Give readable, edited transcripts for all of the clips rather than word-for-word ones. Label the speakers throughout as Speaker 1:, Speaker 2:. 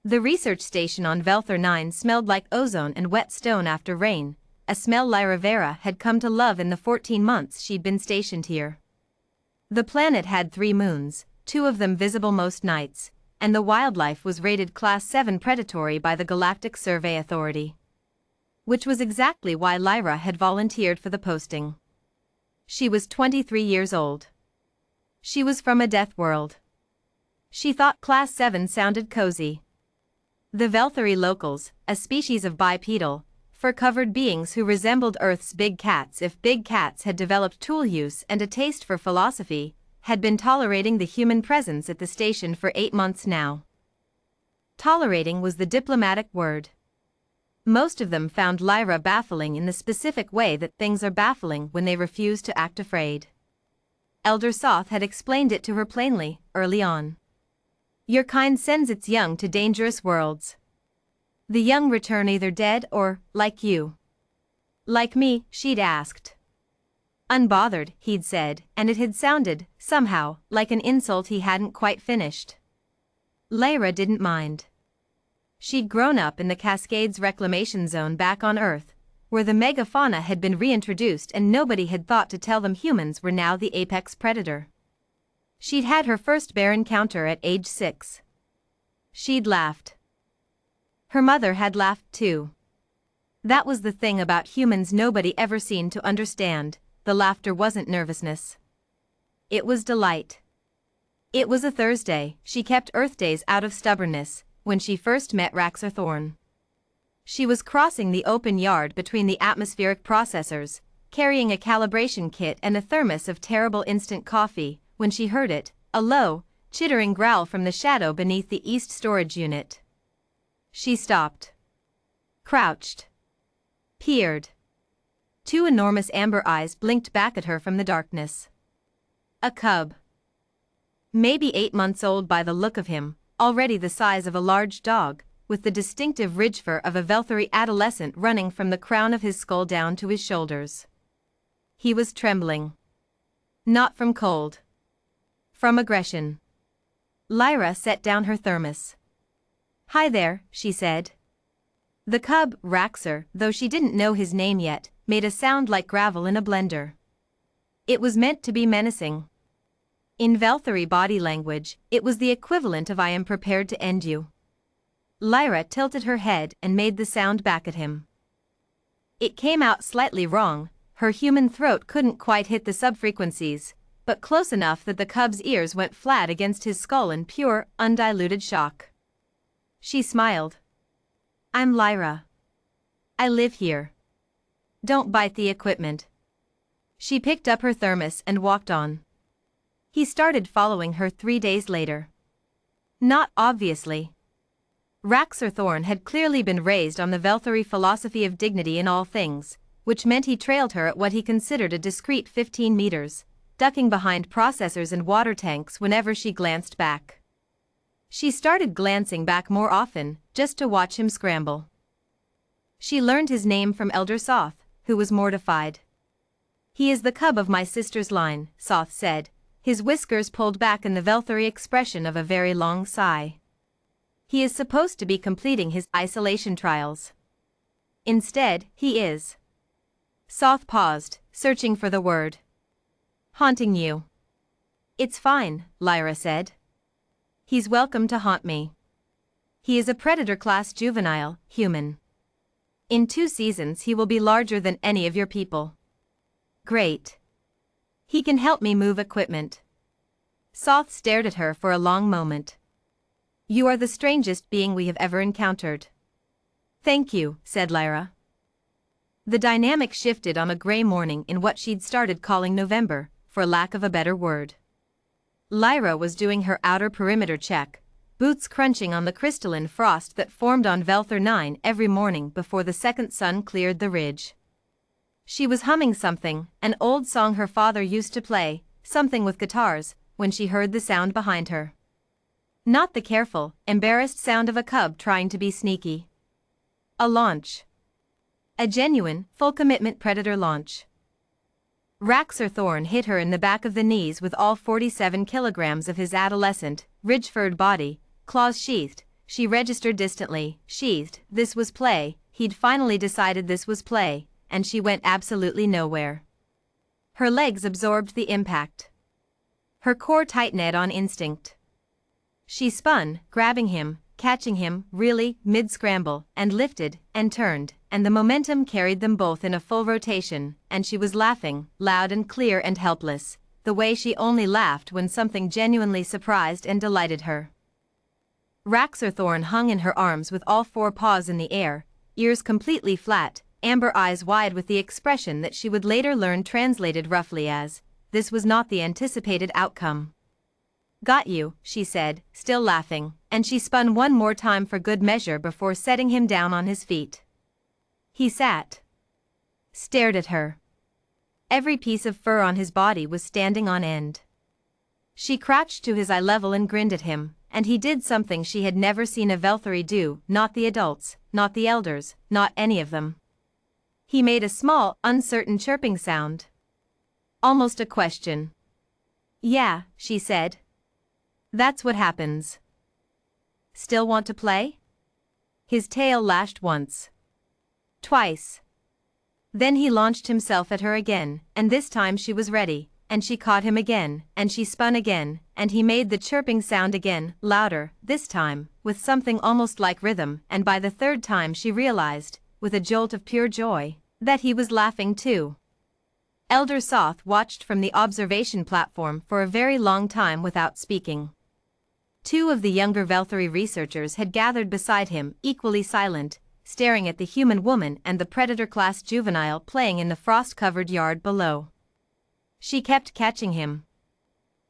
Speaker 1: The research station on Velthor 9 smelled like ozone and wet stone after rain, a smell Lyra Vera had come to love in the 14 months she'd been stationed here. The planet had 3 moons, 2 of them visible most nights, and the wildlife was rated Class 7 predatory by the Galactic Survey Authority. Which was exactly why Lyra had volunteered for the posting. She was 23 years old. She was from a death world. She thought Class 7 sounded cozy. The Velthori locals, a species of bipedal, fur-covered beings who resembled Earth's big cats if big cats had developed tool use and a taste for philosophy, had been tolerating the human presence at the station for 8 months now. Tolerating was the diplomatic word. Most of them found Lyra baffling in the specific way that things are baffling when they refuse to act afraid. Elder Soth had explained it to her plainly, early on. Your kind sends its young to dangerous worlds. The young return either dead or, like you. Like me, she'd asked. Unbothered, he'd said, and it had sounded, somehow, like an insult he hadn't quite finished. Lyra didn't mind. She'd grown up in the Cascades Reclamation Zone back on Earth, where the megafauna had been reintroduced and nobody had thought to tell them humans were now the apex predator. She'd had her first bear encounter at age 6. She'd laughed. Her mother had laughed too. That was the thing about humans nobody ever seemed to understand, the laughter wasn't nervousness. It was delight. It was a Thursday, she kept Earth days out of stubbornness, when she first met Raxor Thorn. She was crossing the open yard between the atmospheric processors, carrying a calibration kit and a thermos of terrible instant coffee, when she heard it, a low, chittering growl from the shadow beneath the east storage unit. She stopped. Crouched. Peered. 2 enormous amber eyes blinked back at her from the darkness. A cub. Maybe 8 months old by the look of him, already the size of a large dog, with the distinctive ridge fur of a Velthori adolescent running from the crown of his skull down to his shoulders. He was trembling. Not from cold. From aggression. Lyra set down her thermos. Hi there, she said. The cub, Raxor, though she didn't know his name yet, made a sound like gravel in a blender. It was meant to be menacing. In Velthori body language, it was the equivalent of I am prepared to end you. Lyra tilted her head and made the sound back at him. It came out slightly wrong, her human throat couldn't quite hit the subfrequencies, but close enough that the cub's ears went flat against his skull in pure, undiluted shock. She smiled. I'm Lyra. I live here. Don't bite the equipment. She picked up her thermos and walked on. He started following her 3 days later. Not obviously. Raxor Thorn had clearly been raised on the Velthori philosophy of dignity in all things, which meant he trailed her at what he considered a discreet 15 meters, ducking behind processors and water tanks whenever she glanced back. She started glancing back more often, just to watch him scramble. She learned his name from Elder Soth, who was mortified. He is the cub of my sister's line, Soth said, his whiskers pulled back in the Velthori expression of a very long sigh. He is supposed to be completing his isolation trials. Instead, he is. Soth paused, searching for the word. Haunting you. It's fine, Lyra said. He's welcome to haunt me. He is a predator-class juvenile, human. In 2 seasons he will be larger than any of your people. Great. He can help me move equipment. Soth stared at her for a long moment. You are the strangest being we have ever encountered. Thank you, said Lyra. The dynamic shifted on a gray morning in what she'd started calling November, for lack of a better word. Lyra was doing her outer perimeter check, boots crunching on the crystalline frost that formed on Velthor 9 every morning before the second sun cleared the ridge. She was humming something, an old song her father used to play, something with guitars, when she heard the sound behind her. Not the careful, embarrassed sound of a cub trying to be sneaky. A launch. A genuine, full-commitment predator launch. Raxor Thorn hit her in the back of the knees with all 47 kilograms of his adolescent, ridge-furred body, claws sheathed, she registered distantly, sheathed, this was play, he'd finally decided this was play, and she went absolutely nowhere. Her legs absorbed the impact. Her core tightened on instinct. She spun, grabbing him, catching him, really, mid-scramble, and lifted, and turned, and the momentum carried them both in a full rotation, and she was laughing, loud and clear and helpless, the way she only laughed when something genuinely surprised and delighted her. Raxorthorn hung in her arms with all four paws in the air, ears completely flat, amber eyes wide with the expression that she would later learn translated roughly as, "This was not the anticipated outcome." "Got you," she said, still laughing, and she spun one more time for good measure before setting him down on his feet. He sat. Stared at her. Every piece of fur on his body was standing on end. She crouched to his eye level and grinned at him, and he did something she had never seen a Velthari do, not the adults, not the elders, not any of them. He made a small, uncertain chirping sound. Almost a question. "Yeah," she said. "That's what happens. Still want to play?" His tail lashed once. Twice. Then he launched himself at her again, and this time she was ready, and she caught him again, and she spun again, and he made the chirping sound again, louder, this time, with something almost like rhythm, and by the third time she realized, with a jolt of pure joy, that he was laughing too. Elder Soth watched from the observation platform for a very long time without speaking. Two of the younger Velthari researchers had gathered beside him, equally silent, staring at the human woman and the predator-class juvenile playing in the frost-covered yard below. She kept catching him.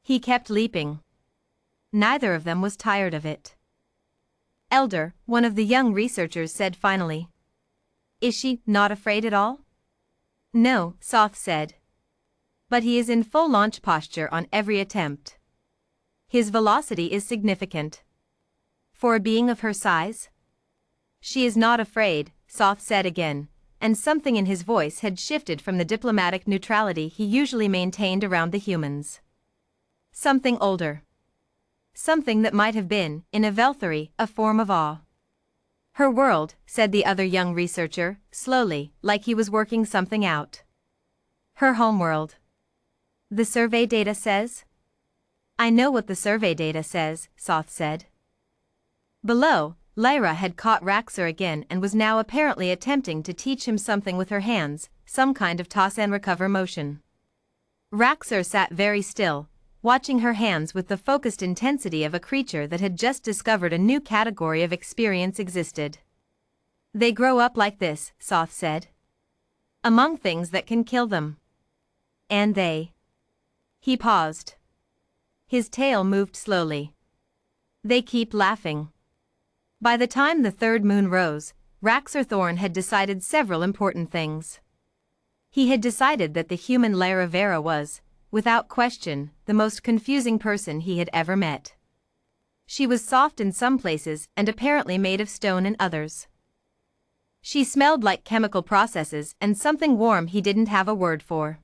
Speaker 1: He kept leaping. Neither of them was tired of it. "Elder," one of the young researchers said finally. "Is she not afraid at all?" "No," Soth said. "But he is in full launch posture on every attempt. His velocity is significant. For a being of her size?" "She is not afraid," Soth said again, and something in his voice had shifted from the diplomatic neutrality he usually maintained around the humans. Something older. Something that might have been, in a Velthari, a form of awe. "Her world," said the other young researcher, slowly, like he was working something out. "Her homeworld. The survey data says?" "I know what the survey data says," Soth said. Below, Lyra had caught Raxor again and was now apparently attempting to teach him something with her hands, some kind of toss and recover motion. Raxor sat very still, watching her hands with the focused intensity of a creature that had just discovered a new category of experience existed. "They grow up like this," Soth said. "Among things that can kill them. And they..." He paused. His tail moved slowly. "They keep laughing." By the time the third moon rose, Raxorthorn had decided several important things. He had decided that the human Lyra Vera was, without question, the most confusing person he had ever met. She was soft in some places and apparently made of stone in others. She smelled like chemical processes and something warm he didn't have a word for.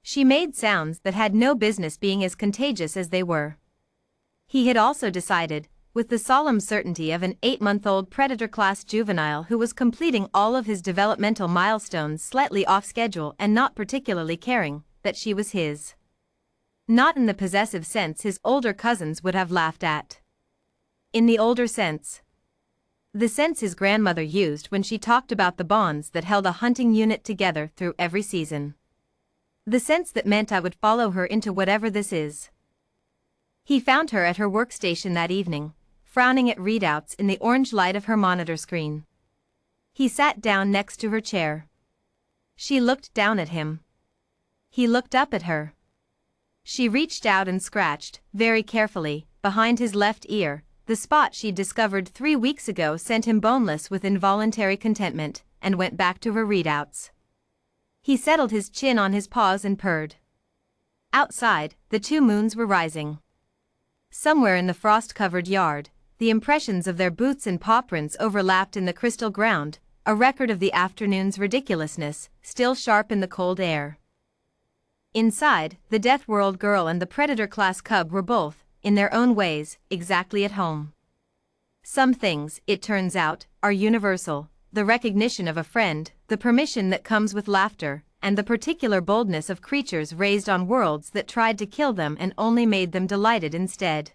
Speaker 1: She made sounds that had no business being as contagious as they were. He had also decided, with the solemn certainty of an 8-month-old predator-class juvenile who was completing all of his developmental milestones slightly off schedule and not particularly caring, that she was his. Not in the possessive sense his older cousins would have laughed at. In the older sense. The sense his grandmother used when she talked about the bonds that held a hunting unit together through every season. The sense that meant I would follow her into whatever this is. He found her at her workstation that evening, frowning at readouts in the orange light of her monitor screen. He sat down next to her chair. She looked down at him. He looked up at her. She reached out and scratched, very carefully, behind his left ear. The spot she'd discovered 3 weeks ago sent him boneless with involuntary contentment, and went back to her readouts. He settled his chin on his paws and purred. Outside, the 2 moons were rising. Somewhere in the frost-covered yard, the impressions of their boots and paw prints overlapped in the crystal ground, a record of the afternoon's ridiculousness, still sharp in the cold air. Inside, the Death World girl and the Predator-class cub were both, in their own ways, exactly at home. Some things, it turns out, are universal: the recognition of a friend, the permission that comes with laughter, and the particular boldness of creatures raised on worlds that tried to kill them and only made them delighted instead.